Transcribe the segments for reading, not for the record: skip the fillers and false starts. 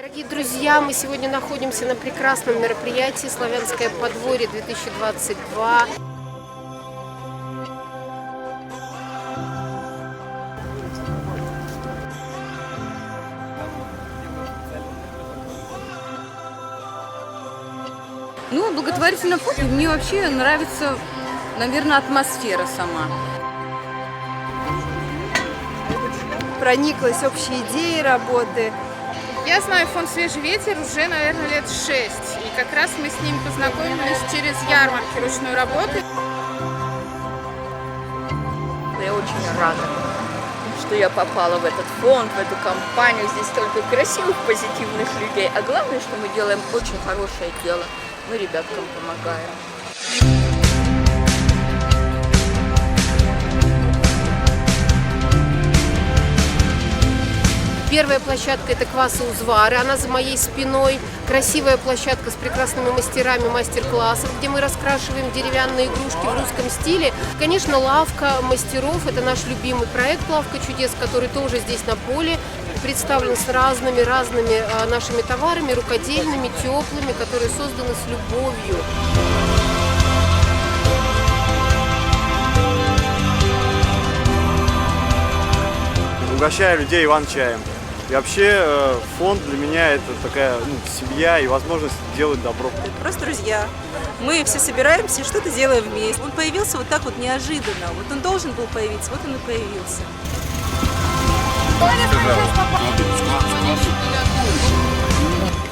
Дорогие друзья, мы сегодня находимся на прекрасном мероприятии «Славянское подворье-2022». Ну, благотворительное фото, мне вообще нравится, наверное, атмосфера сама. Прониклась общей идеей работы. Я знаю фонд «Свежий ветер» уже, наверное, лет 6. И как раз мы с ними познакомились через ярмарки ручной работы. Я очень рада, что я попала в этот фонд, в эту компанию. Здесь столько красивых, позитивных людей. А главное, что мы делаем очень хорошее дело. Мы ребяткам помогаем. Первая площадка – это квасы-узвары, она за моей спиной. Красивая площадка с прекрасными мастерами мастер-классов, где мы раскрашиваем деревянные игрушки в русском стиле. Конечно, лавка мастеров – это наш любимый проект «Лавка чудес», который тоже здесь на поле представлен с разными нашими товарами, рукодельными, теплыми, которые созданы с любовью. Угощаю людей Иван-чаем. И вообще фонд для меня это такая семья и возможность делать добро. Это просто друзья. Мы все собираемся и что-то делаем вместе. Он появился вот так вот неожиданно. Вот он должен был появиться, вот он и появился.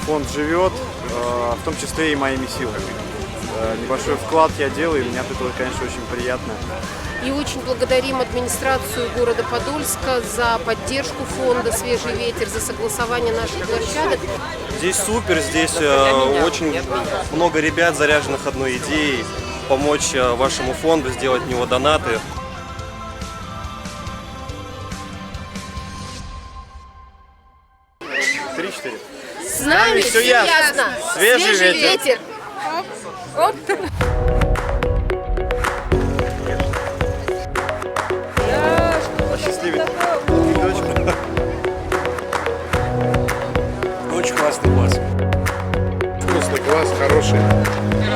Фонд живет, в том числе и моими силами. Небольшой вклад я делаю, и мне от этого, конечно, очень приятно. И очень благодарим администрацию города Подольска за поддержку фонда «Свежий ветер», за согласование наших площадок. Здесь супер, здесь очень много ребят, заряженных одной идеей, помочь вашему фонду, сделать в него донаты. Три-четыре. С нами все ясно. Свежий ветер. Оп. Посчастливит. Очень классный квас. Вкусный квас, хороший.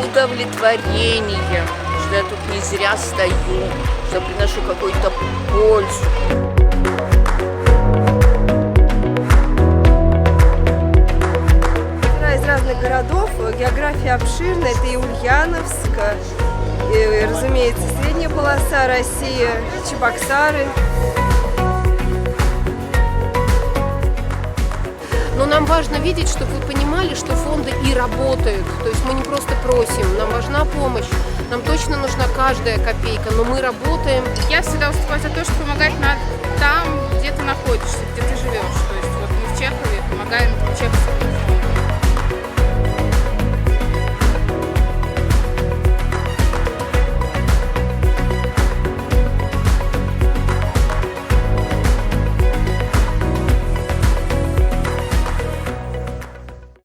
Удовлетворение, что я тут не зря стою, что приношу какую-то пользу. Из разных городов, география обширная, это и Ульяновск, и, разумеется, средняя полоса России, Чебоксары. Но нам важно видеть, чтобы вы понимали, что фонды и работают. То есть мы не просто просим, нам важна помощь, нам точно нужна каждая копейка, но мы работаем. Я всегда выступаю за то, что помогать надо там, где ты находишься, где ты живешь. То есть вот мы в Чехове помогаем чеховским